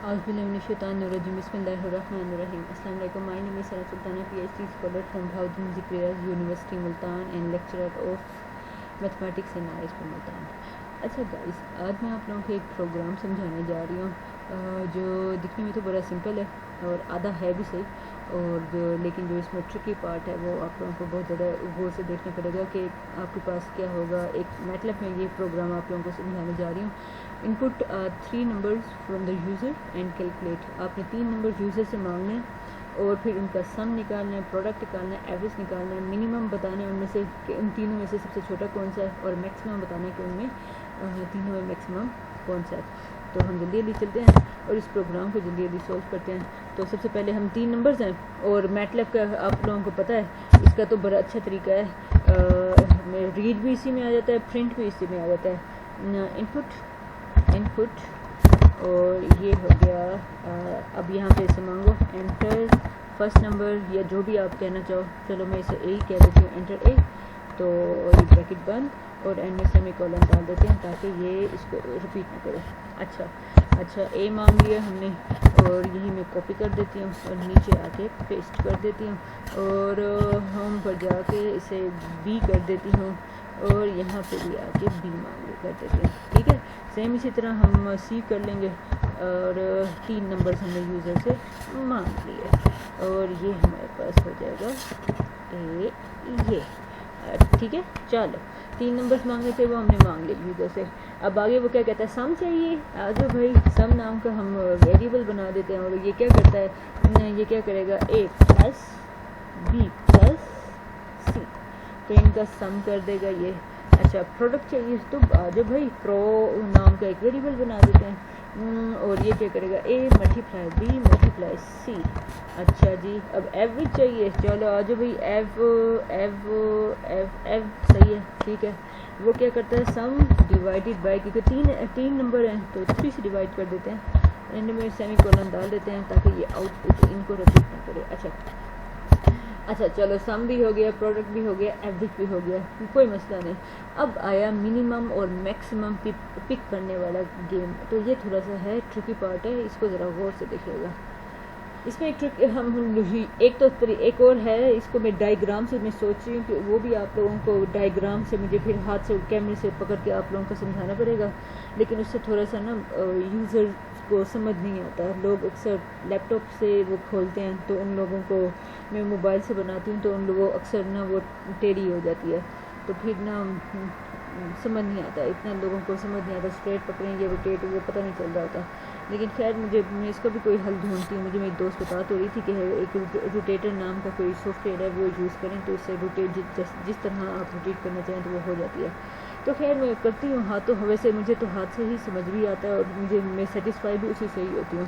Auzubillahiminash-shaytanir-rajim. Bismillahir-rahmanir-rahim. Assalamu alaikum. My name is Sarah Sultana, PhD scholar from Bhautin Zikriya University Multan and lecturer of Mathematics and IS from Multan. اچھا guys, آج میں آپ لوگوں کو ایک programme سمجھانے جا رہی ہوں جو دکھنے میں تو بڑا سمپل ہے اور آدھا ہے بھی صحیح، اور لیکن جو اس میں ٹرکی پارٹ ہے وہ آپ لوگوں کو بہت زیادہ غور سے دیکھنا پڑے گا کہ آپ کے پاس کیا ہوگا. ایک میٹلب میں یہ پروگرام آپ لوگوں کو سمجھانے جا رہی ہوں. Input 3 numbers from the user and calculate. آپ نے 3 نمبر یوزر سے مانگنے ہیں اور پھر ان کا سم نکالنا ہے، پروڈکٹ نکالنا ہے، ایوریج نکالنا ہے، منیمم بتانا ہے ان میں سے کہ ان تینوں میں سے سب سے چھوٹا کون سا ہے، اور میکسیمم بتانا ہے کہ ان میں تینوں میں میکسیمم کون سا ہے. تو ہم جلدی جلدی چلتے ہیں اور اس پروگرام کو جلدی جلدی سولو کرتے ہیں. تو سب سے پہلے ہم 3 نمبرز ہیں اور میٹلب کا آپ لوگوں کو پتہ ہے اس کا تو بڑا اچھا طریقہ ہے، ریڈ بھی اسی میں آ جاتا ہے، پرنٹ بھی اسی میں آ جاتا ہے. انپٹ اور یہ ہو گیا. اب یہاں پہ اسے مانگو انٹر فرسٹ نمبر یا جو بھی آپ کہنا چاہو. چلو میں اسے اے کہہ دیتی ہوں، انٹر اے. تو یہ بریکٹ بند اور اینڈ میں سیمی کولن ڈال دیتے ہیں تاکہ یہ اس کو ریپیٹ نہ کرے. اچھا اے مانگ لیا ہم نے اور یہی میں کاپی کر دیتی ہوں اور نیچے آ کے پیسٹ کر دیتی ہوں اور ہوم پر جا کے اسے بی کر دیتی ہوں اور یہاں پہ بھی آ کے بی کر دیتے ہیں. ٹھیک ہے، سیم اسی طرح ہم سی کر لیں گے اور 3 نمبرز ہم نے یوزر سے مانگ لیے اور یہ ہمارے پاس ہو جائے گا اے یہ. ٹھیک ہے، چلو 3 نمبرز مانگنے تھے وہ ہم نے مانگ لیے یوزر سے. اب آگے وہ کیا کہتا ہے، سم چاہیے. آجو بھائی، سم نام کا ہم ویریبل بنا دیتے ہیں اور یہ کیا کرتا ہے، یہ کیا کرے گا، اے پلس بی پلس سی، تو ان کا سم کر دے گا یہ. اچھا پروڈکٹ چاہیے تو آجو بھائی پرو نام کا ایک ویریبل بنا دیتے ہیں اور یہ کیا کرے گا، اے ملٹیپلائی بی ملٹیپلائی سی. اچھا جی، اب ایوریج چاہیے. چلو آجو بھائی ایف صحیح ہے. ٹھیک ہے، وہ کیا کرتا ہے، سم ڈیوائڈیڈ بائی، کیونکہ 3 نمبر ہیں تو 3 سے ڈیوائڈ کر دیتے ہیں، اینڈ میں سیمی کولن ڈال دیتے ہیں تاکہ یہ آؤٹ پٹ ان کو ریپیٹ نہ کرے. اچھا چلو سم بھی ہو گیا، پروڈکٹ بھی ہو گیا، ایوریج بھی ہو گیا، کوئی مسئلہ نہیں. اب آیا منیمم اور میکسیمم پک کرنے والا گیم. تو یہ تھوڑا سا ہے ٹرکی پارٹ ہے، اس کو ذرا غور سے دیکھیے گا. اس میں ایک ٹرک ایک اور ہے، اس کو میں ڈائیگرام سے میں سوچ رہی ہوں کہ وہ بھی آپ لوگوں کو ڈائیگرام سے مجھے پھر ہاتھ سے کیمرے سے پکڑ کے آپ لوگوں کو سمجھانا پڑے گا، لیکن اس سے تھوڑا سا نا یوزر کو سمجھ نہیں آتا. لوگ اکثر لیپ ٹاپ سے وہ کھولتے ہیں تو ان لوگوں کو میں موبائل سے بناتی ہوں تو ان لوگوں اکثر نا وہ ٹیڑھی ہو جاتی ہے تو پھر نا سمجھ نہیں آتا، اتنا لوگوں کو سمجھ نہیں آتا. اسٹریٹ پکڑیں گے روٹیٹ وہ پتہ نہیں چل رہا ہوتا. لیکن خیر میں اس کا بھی کوئی حل ڈھونڈتی ہوں. مجھے میری دوست بتا تو رہی تھی کہ ایک روٹیٹر نام کا کوئی سافٹ ویئر ہے وہ یوز کریں تو اس سے روٹیٹ جس طرح آپ روٹیٹ کرنا چاہیں تو وہ ہو جاتی ہے. تو خیر میں کرتی ہوں ہاتھوں، ویسے مجھے تو ہاتھ سے ہی سمجھ بھی آتا ہے اور میں سیٹسفائی بھی اسی سے ہی ہوتی ہوں.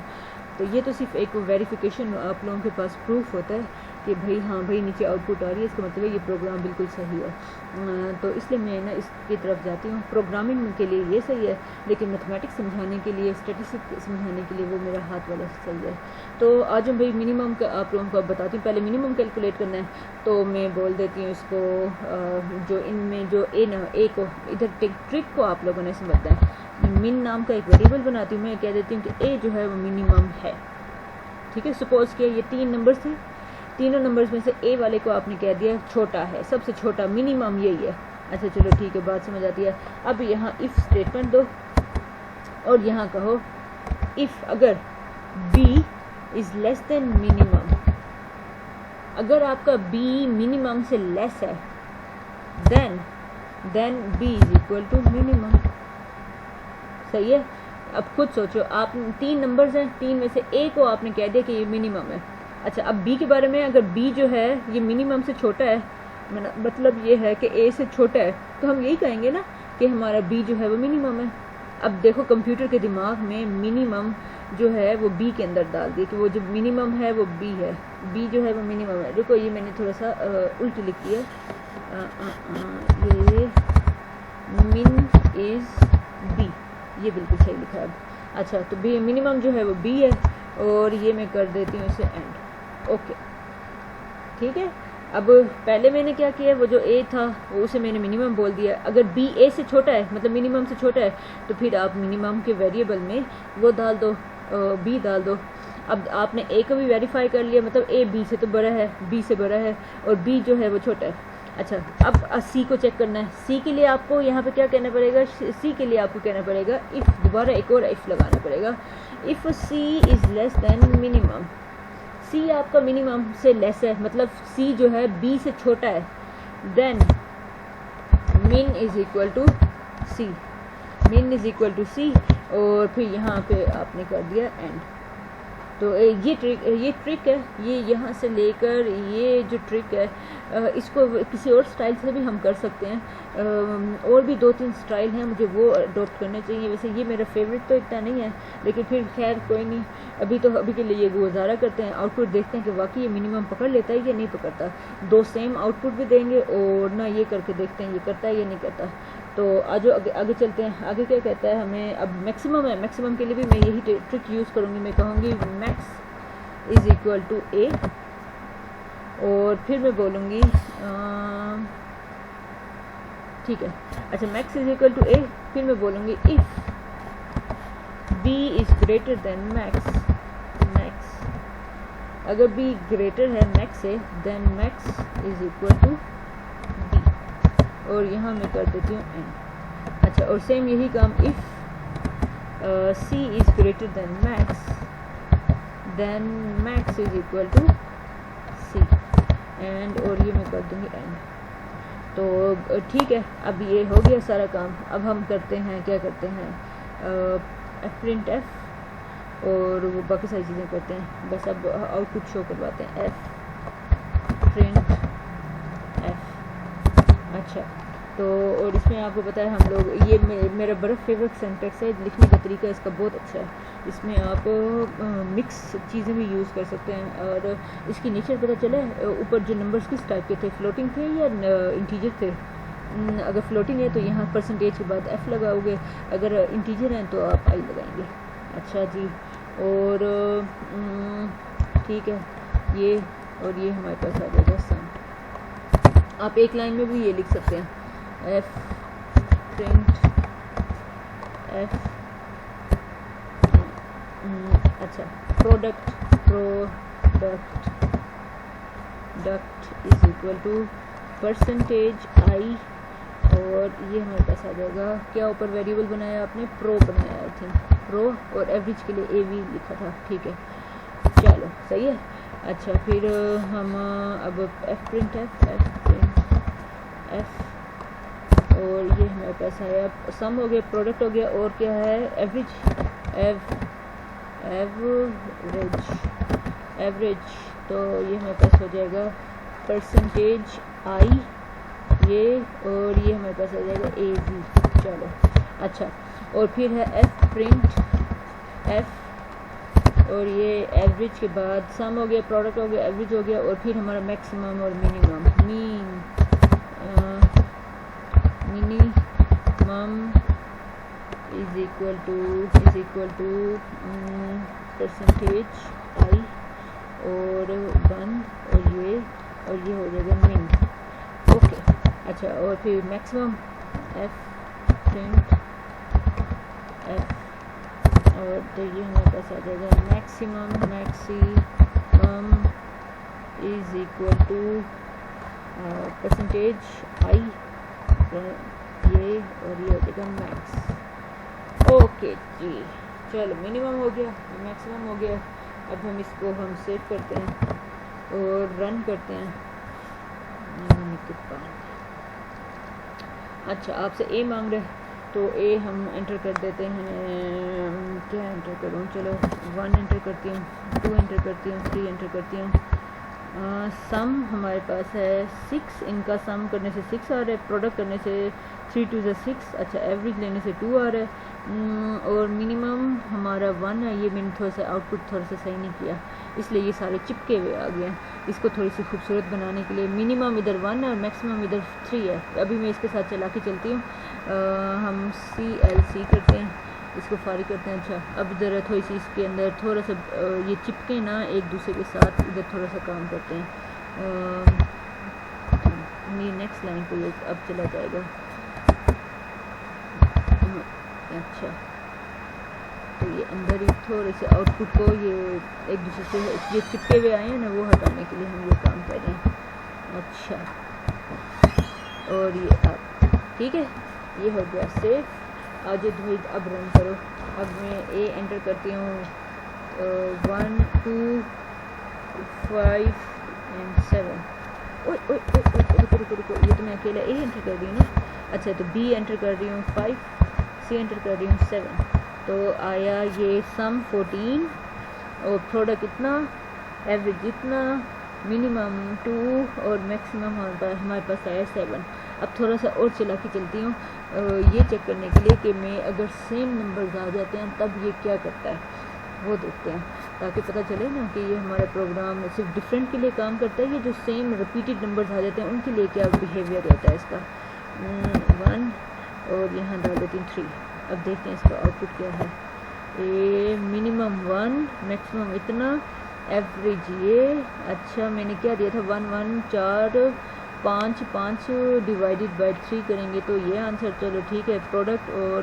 تو یہ تو صرف ایک ویریفیکیشن آپ لوگوں کے پاس پروف ہوتا ہے کہ بھائی ہاں بھائی نیچے آؤٹ پٹ آ رہی ہے، اس کا مطلب ہے یہ پروگرام بالکل صحیح ہے. تو اس لیے میں نا اس کی طرف جاتی ہوں. پروگرامنگ کے لیے یہ صحیح ہے لیکن میتھمیٹکس سمجھانے کے لیے، اسٹیٹسٹک سمجھانے کے لیے وہ میرا ہاتھ والا صحیح ہے. تو آج ہم بھائی منیمم کا آپ لوگوں کو بتاتی ہوں. پہلے منیمم کیلکولیٹ کرنا ہے تو میں بول دیتی ہوں اس کو، جو ان میں جو اے کو ادھر ٹرک کو آپ لوگوں نے سمجھنا ہے. من نام کا ایک ویریبل بناتی ہوں، میں کہہ دیتی ہوں کہ اے جو ہے وہ منیمم ہے. ٹھیک ہے، سپوز کیا یہ 3 نمبرز تھے، تینوں نمبرز میں سے اے والے کو آپ نے کہہ دیا چھوٹا ہے، سب سے چھوٹا منیمم یہی ہے. اچھا چلو ٹھیک ہے، بات سمجھ آتی ہے. اب یہاں اف اسٹیٹمنٹ دو اور یہاں کہو اف اگر be is less then minimum, اگر آپ کا بی منیمم سے لیس ہے then B is equal to minimum. صحیح ہے. اب خود سوچو، آپ 3 نمبرز ہیں، 3 میں سے اے کو آپ نے کہہ دیا کہ یہ منیمم ہے. اچھا اب بی کے بارے میں، اگر بی جو ہے یہ منیمم سے چھوٹا ہے، مطلب یہ ہے کہ اے سے چھوٹا ہے، تو ہم یہی کہیں گے نا کہ ہمارا بی جو ہے وہ منیمم ہے. اب دیکھو کمپیوٹر کے دماغ میں منیمم جو ہے وہ بی کے اندر ڈال دی کہ وہ جو منیمم ہے وہ بی ہے، بی جو ہے وہ منیمم ہے. دیکھو یہ میں نے تھوڑا سا الٹ لکھ دیا، یہ من از بی، یہ بالکل صحیح لکھا ہے. اچھا تو بی منیمم جو ہے وہ بی ہے اور یہ میں کر دیتی ہوں اسے اینڈ. اوکے ٹھیک ہے. اب پہلے میں نے کیا کیا، وہ جو اے تھا وہ اسے میں نے منیمم بول دیا. اگر بی اے سے چھوٹا ہے، مطلب منیمم سے چھوٹا ہے، تو پھر آپ منیمم کے ویریبل میں وہ ڈال دو بی ڈال دو. اب آپ نے اے کو بھی ویریفائی کر لیا, مطلب اے بی سے تو بڑا ہے, بی سے بڑا ہے, اور بی جو ہے وہ چھوٹا ہے. اچھا اب سی کو چیک کرنا ہے. سی کے لیے آپ کو یہاں پہ کیا کہنا پڑے گا, سی کے لیے آپ کو کہنا پڑے گا اف, دوبارہ ایک اور اف لگانا پڑے گا. If C is less then minimum, سی آپ کا منیمم سے لیس ہے, مطلب سی جو ہے بی سے چھوٹا ہے, then min is equal to C, min is equal to C, اور پھر یہاں پہ آپ نے کر دیا اینڈ. تو یہ ٹرک ہے, یہ یہاں سے لے کر یہ جو ٹرک ہے اس کو کسی اور سٹائل سے بھی ہم کر سکتے ہیں. اور بھی 2-3 سٹائل ہیں, مجھے وہ اڈاپٹ کرنے چاہیے. ویسے یہ میرا فیوریٹ تو اتنا نہیں ہے, لیکن پھر خیر کوئی نہیں, ابھی کے لیے یہ گزارا کرتے ہیں. آؤٹ پٹ دیکھتے ہیں کہ واقعی یہ منیمم پکڑ لیتا ہے یا نہیں پکڑتا. 2 سیم آؤٹ پٹ بھی دیں گے, اور نہ یہ کر کے دیکھتے ہیں یہ کرتا ہے یا نہیں کرتا. تو آج آگے چلتے ہیں. آگے کیا کہتا ہے ہمیں, اب میکسیمم ہے, میکسیمم کے لیے بھی میں یہی ٹرک یوز کروں گی. میں کہوں گی max is equal to A, اور پھر میں بولوں گی ٹھیک ہے. اچھا max is equal to A, پھر میں بولوں گی if B is greater than max, اگر بی گریٹر ہے میکس سے, then max is equal to B, اور یہاں میں کر دیتی ہوں اینڈ. اچھا اور سیم یہی کام if C is greater than max, then max is equal to C, and, اور یہ میں کر دوں گی اینڈ. تو ٹھیک ہے, اب یہ ہو گیا سارا کام. اب ہم کرتے ہیں, کیا کرتے ہیں, ایف پرنٹ ایف, اور وہ باقی ساری چیزیں کرتے ہیں. بس اب آؤٹ پٹ شو کرواتے ہیں, ایف پرنٹ ایف. اچھا تو اور اس میں آپ کو پتہ ہے ہم لوگ, یہ میرا بڑا فیوریٹ سینٹیکس ہے, لکھنے کا طریقہ اس کا بہت اچھا ہے. اس میں آپ مکس چیزیں بھی یوز کر سکتے ہیں, اور اس کی نیچر پتہ چلے اوپر جو نمبرز کس ٹائپ کے تھے, فلوٹنگ تھے یا انٹیجر تھے. اگر فلوٹنگ ہے تو یہاں پرسنٹیج کے بعد ایف لگاؤ گے, اگر انٹیجر ہیں تو آپ آئی لگائیں گے. اچھا جی, اور ٹھیک ہے, یہ اور یہ ہمارے پاس آ جائے گا سم. آپ ایک لائن میں بھی یہ لکھ سکتے ہیں, ایف پرنٹ ایف. اچھا product is equal to percentage I, اور یہ ہمارے پاس آ جائے گا کیا, اوپر ویریبل بنایا آپ نے, پرو بنایا آئی تھنک, پرو, اور ایوریج کے لیے اے وی لکھا تھا. ٹھیک ہے چلو صحیح ہے. اچھا پھر ہم اب ایف پرنٹ ایف, اور یہ ہمارے پاس آیا سم ہو گیا, پروڈکٹ ہو گیا, اور کیا ہے ایوریج, ایوریج. تو یہ ہمارے پاس ہو جائے گا پرسنٹیج آئی یہ, اور یہ ہمارے پاس آ جائے گا اے وی. چلو اچھا, اور پھر ہے ایف پرنٹ ایف, اور یہ ایوریج کے بعد سم ہو گیا, پروڈکٹ ہو گیا, ایوریج ہو گیا, اور پھر ہمارا میکسیمم اور minimum. Minimum is equal to percentage I, اور 1, اور یہ ہو جائے گا من. اوکے اچھا, اور پھر میکسیمم ایف پرنٹ ایف, اور تو یہ ہمارے پاس آ جائے گا maximum is equal to percentage I, یہ, اور یہ ہو جائے گا میکس. اوکے جی چلو, منیمم ہو گیا, میکسیمم ہو گیا. اب ہم اس کو سیو کرتے ہیں اور رن کرتے ہیں. اچھا آپ سے اے مانگ رہے, تو اے ہم انٹر کر دیتے ہیں. کیا انٹر کروں, چلو 1 انٹر کرتی ہوں, 2 انٹر کرتی ہوں, 3 انٹر کرتی ہوں. سم ہمارے پاس ہے 6, ان کا سم کرنے سے 6 آ رہا ہے, پروڈکٹ کرنے سے 3 2 6. اچھا ایوریج لینے سے 2 آ رہا ہے, اور منیمم ہمارا 1 ہے. یہ میں نے تھوڑا سا آؤٹ پٹ تھوڑا سا صحیح نہیں کیا, اس لیے یہ سارے چپکے ہوئے آ گئے ہیں. اس کو تھوڑی سی خوبصورت بنانے کے لیے منیمم ادھر 1 ہے اور میکسیمم ادھر 3 ہے. ابھی میں اس کے ساتھ چلا کے چلتی ہوں. ہم CLC کرتے ہیں, اس کو فارغ کرتے ہیں. اچھا اب ادھر تھوڑی سی اس کے اندر تھوڑا سا یہ چپکے نا ایک دوسرے کے ساتھ, ادھر تھوڑا سا کام کرتے ہیں. نیکسٹ لائن پہ یہ اب چلا جائے گا. اچھا تو یہ اندر ہی تھوڑے سے آؤٹ پٹ کو یہ ایک دوسرے سے یہ چپکے ہوئے آئے ہیں نا، وہ ہٹانے کے لیے ہم یہ کام کر رہے ہیں. اچھا، اور یہ اب ٹھیک ہے، یہ ہو گیا سیو. آج دھوید اب رن کرو. اب میں اے انٹر کرتی ہوں 1 2 5 and 7. رکو یہ تو میں اکیلا اے انٹر کر رہی ہوں نا. اچھا تو بی انٹر کر رہی ہوں 5، سی انٹر کر رہی ہوں 7. تو آیا یہ سم 14 اور پروڈکٹ اتنا، ایوریج اتنا، منیمم 2 اور میکسیمم ہمارے پاس آیا 7. اب تھوڑا سا اور چلا کے چلتی ہوں یہ چیک کرنے کے لیے کہ میں اگر سیم نمبرز آ جاتے ہیں تب یہ کیا کرتا ہے، وہ دیکھتے ہیں تاکہ پتہ چلے نا کہ یہ ہمارا پروگرام صرف ڈفرینٹ کے لیے کام کرتا ہے، یہ جو سیم ریپیٹڈ نمبرز آ جاتے ہیں ان کے لیے کیا بیہیویئر ہوتا ہے اس کا. 1 اور یہاں ڈال دیتی ہوں 3. اب دیکھتے ہیں اس کا آؤٹ پٹ کیا ہے. منیمم 1، میکسیمم اتنا، ایوریج یہ. اچھا میں نے کیا دیا تھا 1 1 4 5 5 ڈیوائڈیڈ بائی 3 کریں گے تو یہ آنسر. چلو ٹھیک ہے، پروڈکٹ اور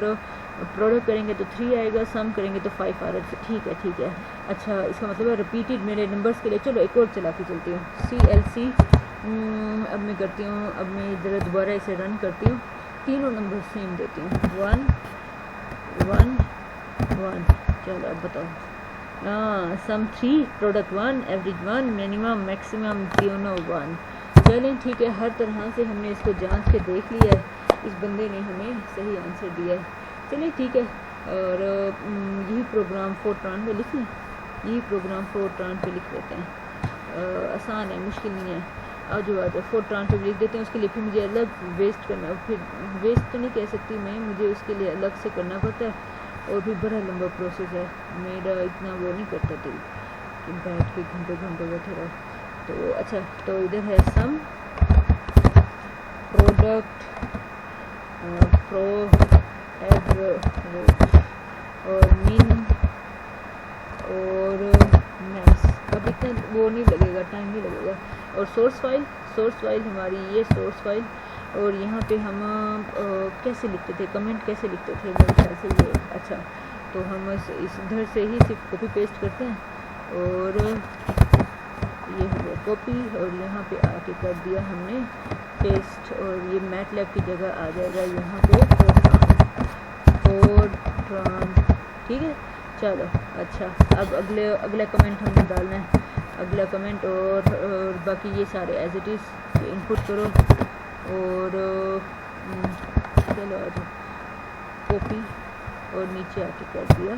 پروڈکٹ کریں گے تو 3 آئے گا، سم کریں گے تو 5 آ رہا ہے. ٹھیک ہے ٹھیک ہے. اچھا اس کا مطلب ہے ریپیٹڈ میرے نمبرس کے لیے. چلو ایک اور چلا کے چلتی ہوں. CLC اب میں کرتی ہوں، اب میں ذرا دوبارہ اسے رن کرتی ہوں. تینوں نمبر سیم دیتی ہوں 1 1 1. چلو اب بتاؤ. سم 3، پروڈکٹ 1، ایوریج 1، منیمم میکسیمم تینوں 1. چلیں ٹھیک ہے، ہر طرح سے ہم نے اس کو جانچ کے دیکھ لیا ہے، اس بندے نے ہمیں صحیح آنسر دیا ہے. چلیں ٹھیک ہے، اور یہی پروگرام فورٹران پہ لکھ لیں. یہی پروگرام فورٹران پہ لکھ لیتے ہیں. آسان ہے، مشکل نہیں ہے. آج فورٹران پہ لکھ دیتے ہیں. اس کے لیے پھر مجھے الگ ویسٹ کرنا، پھر ویسٹ تو نہیں کہہ سکتی میں، مجھے اس کے لیے الگ سے کرنا پڑتا ہے اور بھی بڑا لمبا پروسیس ہے. میرا اتنا وہ نہیں کرتا دل کہ بیٹھ کے گھنٹوں گھنٹوں بیٹھے رہو. تو اچھا تو ادھر ہے سم، پروڈکٹ، پرو ایوریج اور مین اور میکس. اب اتنا وہ نہیں لگے گا، ٹائم نہیں لگے گا. اور سورس فائل ہماری یہ سورس فائل. اور یہاں پہ ہم کیسے لکھتے تھے، کمنٹ کیسے لکھتے تھے میرے خیال سے یہ. اچھا تو ہم اس ادھر سے ہی صرف کاپی پیسٹ کرتے ہیں اور یہ ہو گیا کاپی، اور یہاں پہ آ کے کر دیا ہم نے پیسٹ. اور یہ میٹ لیب کی جگہ آ جائے گا یہاں پہ فورٹران. ٹھیک ہے چلو. اچھا اب اگلا کمنٹ ہم نے ڈالنا ہے، اگلا کمنٹ. اور باقی یہ سارے ایز اٹ از انپٹ کرو. اور چلو آ جاؤ کاپی اور نیچے آ کے کر دیا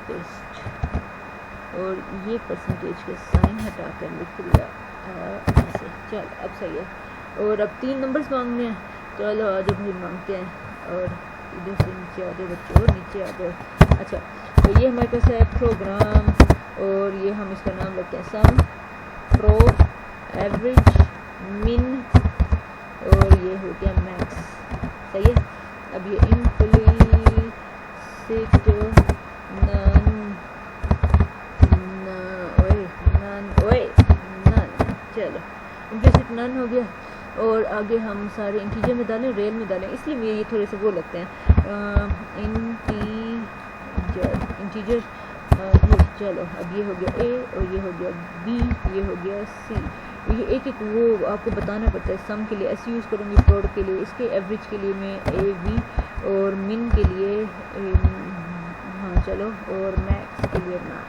پیسٹ. اور یہ پرسنٹیج کے سائن ہٹا کر لکھ دیا ایسے. چل اب صحیح ہے. اور اب 3 نمبرز مانگنے ہیں. چلو آ جاؤ بھائی مانگتے ہیں. اور ادھر سے نیچے آ جاؤ بچوں، نیچے آ جاؤ. اچھا تو یہ ہمارے پاس ہے پروگرام، اور یہ ہم اس کا نام رکھتے ہیں سم، پرو، ایوریج، من، اور یہ ہو گیا میکس. صحیح ہے. اب یہ امپلیسٹ نن. چلو امپلیسٹ نن ہو گیا. اور آگے ہم سارے انٹیجر میں ڈالیں، ریل میں ڈالیں، اس لیے یہ تھوڑے سے وہ لگتے ہیں انٹیجر. چلو اب یہ ہو گیا اے، اور یہ ہو گیا بی، یہ ہو گیا سی. یہ ایک ایک وہ آپ کو بتانا پڑتا ہے. سم کے لیے ایسے یوز کروں گی، پروڈکٹ کے لیے اس کے، ایوریج کے لیے میں اے وی، اور من کے لیے ہاں چلو، اور میکس کے لیے نا.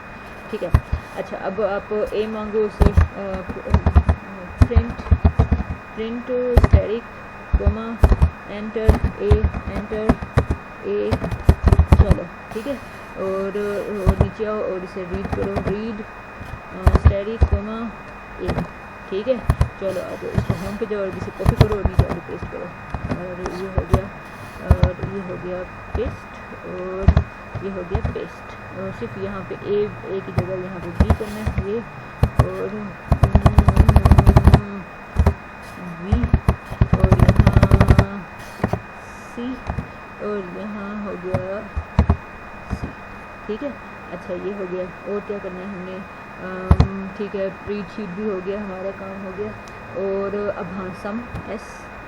ٹھیک ہے. اچھا اب آپ اے مانگو اسے پرنٹ اسٹیرک کوما انٹر اے، انٹر اے. چلو ٹھیک ہے. اور نیچے آؤ اور اسے ریڈ کرو، ریڈ اسٹیرک کوما اے. ٹھیک ہے. چلو آ جاؤ اس کو ہوم پہ جاؤ اور اسے کاپی کرو اور نیچے آ کے پیسٹ کرو. اور یہ ہو گیا، اور یہ ہو گیا پیسٹ، اور یہ ہو گیا پیسٹ. اور صرف یہاں پہ اے کی جگہ یہاں پہ بی کرنا ہے یہ، اور وی، اور یہاں سی، اور یہاں ہو گیا سی. ٹھیک ہے. اچھا یہ ہو گیا. اور کیا کرنا ہے ہم نے؟ ٹھیک ہے پریڈ شیٹ بھی ہو گیا، ہمارا کام ہو گیا. اور اب ہاں sum S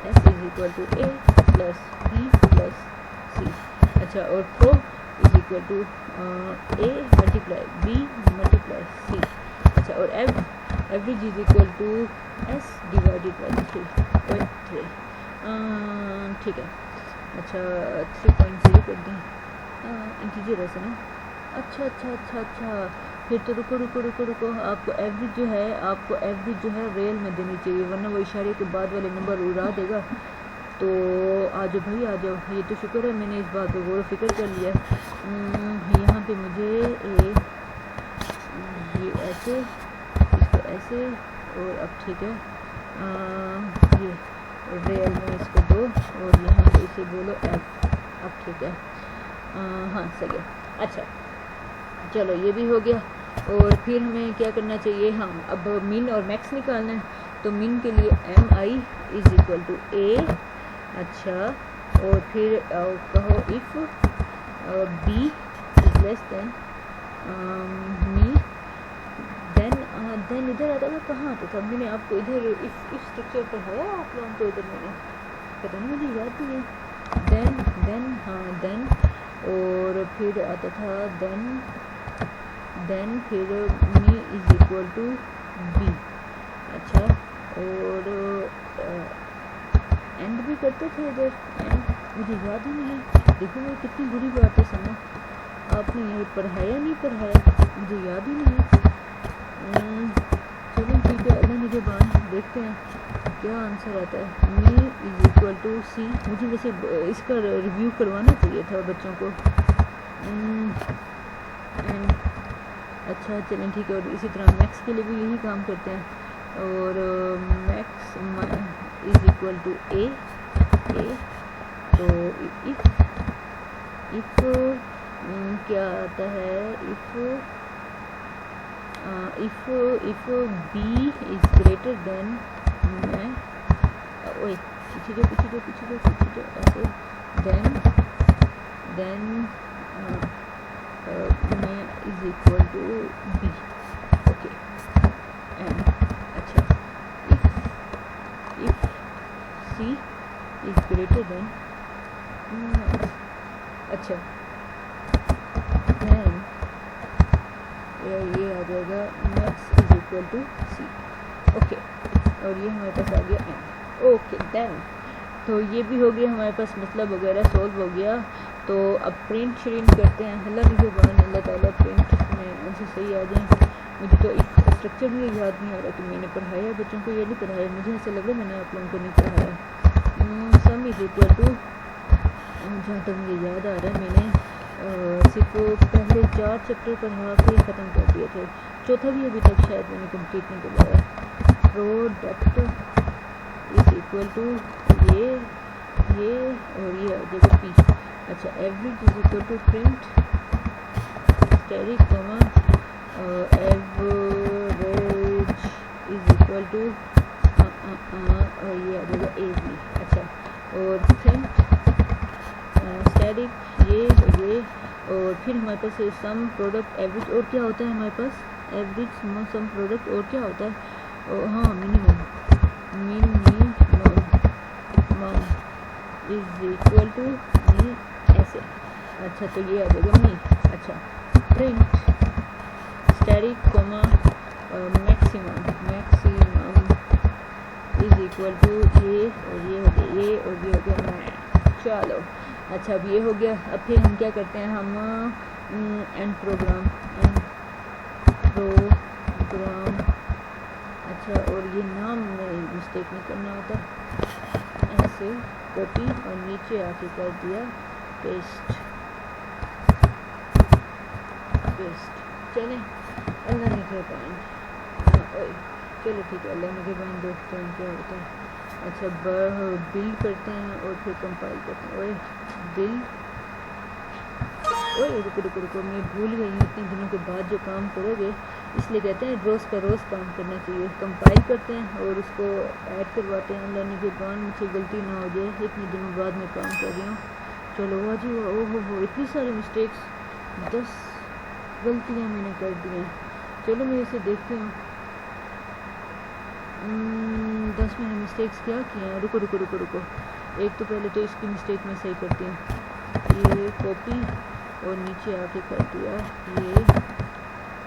is equal to A plus B plus C. اچھا اور pro is equal to A multiply B multiply C. اچھا اور average is equal to S divided by 3. ٹھیک ہے. اچھا 3.0 کر دیں انٹیجر ایسے نا. اچھا پھر تو رکو آپ کو ایوریج جو ہے ریل میں دینی چاہیے ورنہ وہ اشارے کے بعد والے نمبر اڑا دے گا. تو آ جاؤ بھائی آ جاؤ. یہ تو شکر ہے میں نے اس بات پہ غور و فکر کر لیا. یہاں پہ مجھے یہ ایسے اس کو ایسے اور اب ٹھیک ہے یہ ریل میں اس کو دو اور یہاں پہ اسے بولو ایف. اب ٹھیک ہے ہاں صحیح ہے. اچھا چلو یہ بھی ہو گیا. اور پھر ہمیں کیا کرنا چاہیے, ہم اب مین اور میکس نکالنا ہے. تو مین کے لیے M I is equal to A. اچھا اور پھر کہو اف بی از لیس دین می دین ادھر آتا تھا کہاں آتا تھا میں نے آپ کو ادھر اس اسٹرکچر پر ہے آپ لوگوں کو ادھر میں نے پتہ نہیں مجھے یاد نہیں ہے. دین اور پھر آتا تھا دین پھر می از اکول ٹو بی. اچھا اور اینڈ بھی کرتے تھے ادھر اینڈ مجھے یاد ہی نہیں ہے. دیکھو میں کتنی بری بات ہے سنا آپ نے یہ پڑھایا نہیں پڑھایا مجھے یاد ہی نہیں ہے. چلو ٹھیک ہے اللہ نگہبان دیکھتے ہیں کیا آنسر آتا ہے. می از اکول ٹو سی. مجھے ویسے اس کا ریویو کروانا چاہیے تھا بچوں کو. اچھا چلیں ٹھیک ہے. اور اسی طرح میکس کے لیے بھی یہی کام کرتے ہیں. اور max is equal to A. تو اف کیا آتا ہے if B is greater than min پیچھے جو ایسے then min is equal to B. Okay and اچھا if C is greater than اچھا دین یہ آ جائے گا max is equal to C. Okay اور یہ ہمارے پاس آ گیا این. اوکے دین تو یہ بھی ہو گیا ہمارے پاس مطلب وغیرہ سولو ہو گیا. تو اب پرنٹ شرینٹ کرتے ہیں. اللہ نگہبان اللہ تعالیٰ پرنٹ میں ان سے صحیح آ جائیں. مجھے تو ایک اسٹرکچر بھی یاد نہیں آ رہا کہ میں نے پڑھایا بچوں کو. یہ نہیں پڑھایا مجھے ایسا لگ رہا ہے میں نے آپ لوگوں کو نہیں پڑھایا. سم از اکول ٹو جہاں تک مجھے یاد آ رہا ہے میں نے صرف پہلے 4 چیپٹر پڑھا کے ختم کر دیے تھے. چوتھا بھی ابھی تک شاید میں نے کمپلیٹ نہیں کروایا. پروڈکٹ از اکول ٹو یہ اور یہ آ جائے گا پی. اچھا average is equal to print asterisk comma average is equal to اور یہ آ جائے گا اے بی. اچھا اور پرنٹ اسٹیرک یہ اور پھر ہمارے پاس سم پروڈکٹ ایوریج اور کیا ہوتا ہے ہمارے پاس ایوریج سم پروڈکٹ اور کیا ہوتا ہے ہاں منیمم از اکول ٹو می ایسے. اچھا تو یہ آ جائے گا می. اچھا print asterisk comma maximum is equal to یہ اور یہ ہو گیا یہ اور یہ ہو گیا میں. چلو اچھا اب یہ ہو گیا. اب پھر ہم کیا کرتے ہیں ہم اینڈ پروگرام اچھا اور یہ نام میں مسٹیک نہیں کرنا ہوتا ایسے کاپی اور نیچے آ کے کر دیا پیسٹ. چلیں اللہ نگہبان. چلو ٹھیک ہے اللہ نگہبان دیکھتے ہیں کیا ہوتا ہے. اچھا بلڈ کرتے ہیں اور پھر کمپائل کرتے ہیں. رکو میں بھول گئی ہوں اتنے دنوں کے بعد جو کام کرو گے اس لیے کہتے ہیں روز کا روز کام کرنا چاہیے. کمپائل کرتے ہیں اور اس کو ایڈ کرواتے ہیں. اللہ نگہبان مجھ سے غلطی نہ ہو جائے اتنے دنوں بعد میں کام کر رہی ہوں. چلو واجی ہو اتنی ساری مسٹیکس 10 غلطیاں میں نے کر دی ہیں. چلو میں اسے دیکھتی ہوں 10 میں نے مسٹیکس کیا ہیں. رکو ایک تو پہلے تو اس کی مسٹیک میں صحیح کرتی ہوں. یہ کاپی اور نیچے آ کے کر دیا یہ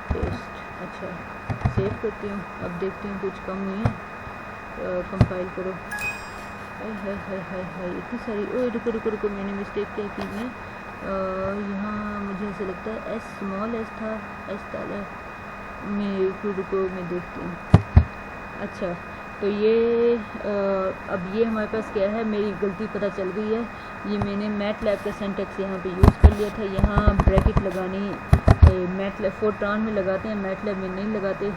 پیسٹ. اچھا سیو کرتی ہوں. اب دیکھتی ہوں کچھ کم نہیں ہے. کمپائل کرو. ہائے اتنی ساری. رکو میں نے مسٹیک کیا کی میں یہاں مجھے ایسا لگتا ہے ایس اسمال ایس تھا, ایس تالا میں. رکو میں دیکھتی ہوں. اچھا تو یہ اب یہ ہمارے پاس کیا ہے, میری غلطی پتہ چل گئی ہے. یہ میں نے میٹ لیب کا سینٹیکس یہاں پہ یوز کر لیا تھا. یہاں بریکٹ لگانی میٹ لیب فورٹران میں لگاتے ہیں, میٹ لیب میں نہیں لگاتے.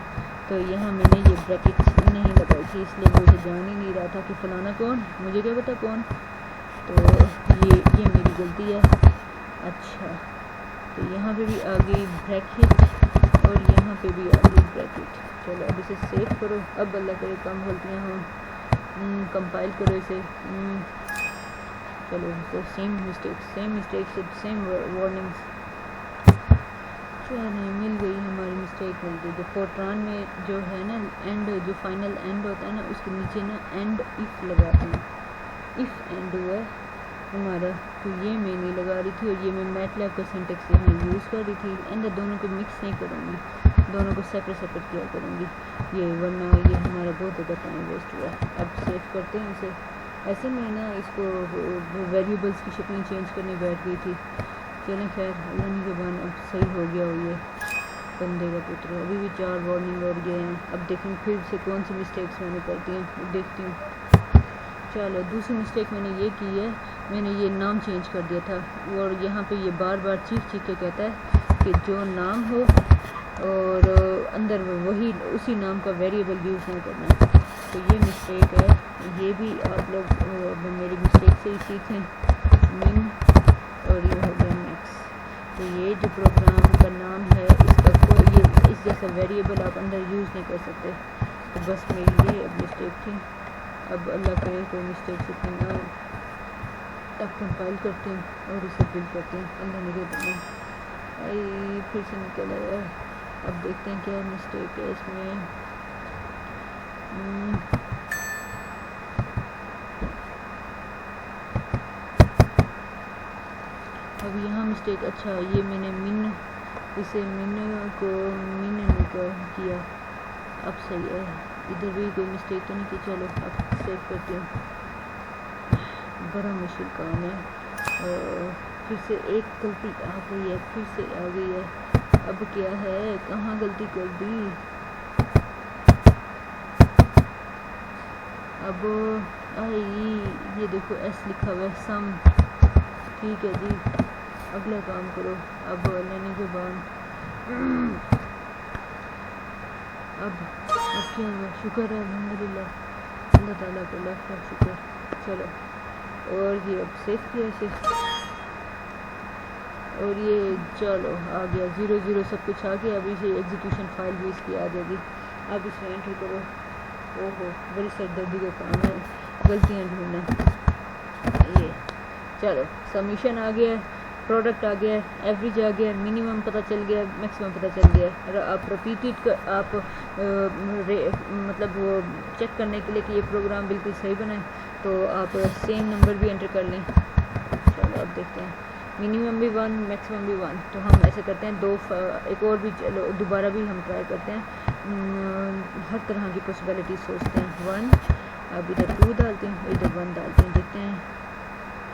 تو یہاں میں نے یہ بریکٹ نہیں لگائی تھی, اس لیے مجھے جان ہی نہیں رہا تھا کہ فلانا کون, مجھے کیا پتا کون. تو یہ میری غلطی ہے. اچھا تو یہاں پہ بھی آ گئی بریکٹ اور یہاں پہ بھی آ گئی بریکٹ. چلو اب اسے سیو کرو. اب اللہ کرے کم غلطیاں ہوں. کمپائل کرو اسے. چلو تو سیم مسٹیک سیم وارننگس. چلو مل گئی ہماری مسٹیک مل گئی. جو فورٹران میں جو ہے نا اینڈ, جو فائنل اینڈ ہوتا ہے نا, اس کے نیچے نا اینڈ ایف لگاتے ہیں. ایف اینڈ ہوا ہے ہمارا, تو یہ میں نہیں لگا رہی تھی. اور یہ میں میٹ لیب کا سینٹیکس یہاں یوز کر رہی تھی. اینڈ دونوں کو مکس نہیں کروں گی, دونوں کو سیپریٹ کیا کروں گی یہ, ورنہ یہ ہمارا بہت زیادہ ٹائم ویسٹ ہوا. اب سیو کرتے ہیں اسے. ایسے میں نا اس کو ویریبلس کی شکلیں چینج کرنے بیٹھ گئی تھی. چلیں خیر اللہ نے زبان اب صحیح ہو گیا. ہو یہ بندے کا پتر. ابھی بھی 4 وارننگ اور گئے ہیں. اب دیکھیں پھر سے کون سی مسٹیکس میں نے کرتی ہیں, دیکھتی ہوں. چلو دوسری مسٹیک میں نے یہ کی ہے, میں نے یہ نام چینج کر دیا تھا. اور یہاں پہ یہ بار بار چیخ کے کہتا ہے کہ جو نام ہو اور اندر وہی اسی نام کا ویریبل یوز نہ کرنا. تو یہ مسٹیک ہے. یہ بھی آپ لوگ میری مسٹیک سے ہی سیکھیں. من اور یہ ہو گیا میکس. تو یہ جو پروگرام کا نام ہے اس کا کوئی یہ اس جیسا ویریبل آپ اندر یوز نہیں کر سکتے. تو بس میری یہ اب مسٹیک تھی. اب اللہ کرے کوئی مسٹیک سے نہ ہو. اب کمپائل کرتے ہیں اور اسے بلڈ کرتے ہیں. اللہ مجھے دیں. پھر سے نکل آیا. اب دیکھتے ہیں کیا مسٹیک ہے اس میں. اب یہاں مسٹیک. اچھا یہ میں نے من اسے من کو کیا. اب صحیح ہے. ادھر بھی کوئی مسٹیک تو نہیں کی. چلو اب سیو کرتی ہوں. بڑا مشکل کام ہے. پھر سے ایک غلطی آ گئی ہے, پھر سے آ گئی ہے. اب کیا ہے, کہاں غلطی کر دی. اب یہ دیکھو ایس لکھا ہوا ہے سم. ٹھیک ہے جی اگلا کام کرو. اب لینے کے بعد اب کیا ہوا. شکر ہے الحمدللہ, اللہ تعالیٰ کا لاکھ لاکھ شکر. چلو اور یہ اب سیو کیا اسے. اور یہ چلو آ گیا 00 سب کچھ آ گیا. ابھی سے ایگزیکیوشن فائل بھی اس کی آ جائے گی. اب اس میں انٹر کرو. اوہو بڑی سردردی کا کام ہے غلطیاں ڈھونڈنا. یہ چلو سبمیشن آ گیا ہے, پروڈکٹ آ گیا ہے, ایوریج آ گیا ہے, منیمم پتہ چل گیا ہے, میکسیمم پتہ چل گیا ہے. آپ ریپیٹڈ آپ مطلب وہ چیک کرنے کے لیے کہ یہ پروگرام بالکل صحیح بنائیں تو آپ سیم نمبر بھی انٹر کر لیں. چلو اب دیکھتے ہیں. منیمم بھی 1 میکسیمم بھی 1. تو ہم ایسے کرتے ہیں ایک اور بھی. چلو دوبارہ بھی ہم ٹرائی کرتے ہیں. ہر طرح کی پاسبلٹی سوچتے ہیں. 1 اب ادھر 2 ڈالتے ہیں, ادھر 1 ڈالتے ہیں, دیکھتے ہیں.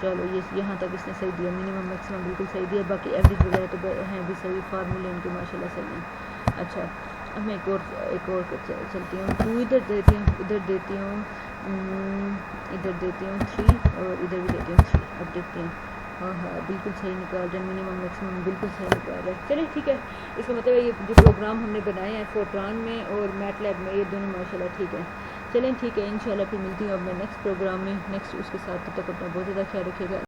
چلو یہ یہاں تک اس نے صحیح دیا. منیمم میکسیمم بالکل صحیح دیا. باقی ایوریج وغیرہ تو ہیں بھی صحیح. فارمولے ان کے ماشاء اللہ صحیح ہیں. اچھا اب میں ایک اور چلتی ہوں. 2 ادھر دیتی ہوں, ادھر دیتی ہوں, ادھر دیتی ہوں 3 اور ادھر بھی دیتی ہوں 3. اب دیکھتے ہیں. ہاں بالکل صحیح نکال رہے ہیں. منیمم میکسیمم بالکل صحیح نکال رہے ہیں. چلیں ٹھیک ہے. اس کا مطلب ہے یہ جو پروگرام ہم نے بنائے ہیں فورٹران میں اور میٹ لیب میں, یہ دونوں ماشاء اللہ ٹھیک ہیں. چلیں ٹھیک ہے انشاءاللہ پھر ملتی ہوں اب میں نیکسٹ پروگرام میں نیکسٹ اس کے ساتھ. تب تک اپنا بہت زیادہ خیال رکھیے گا.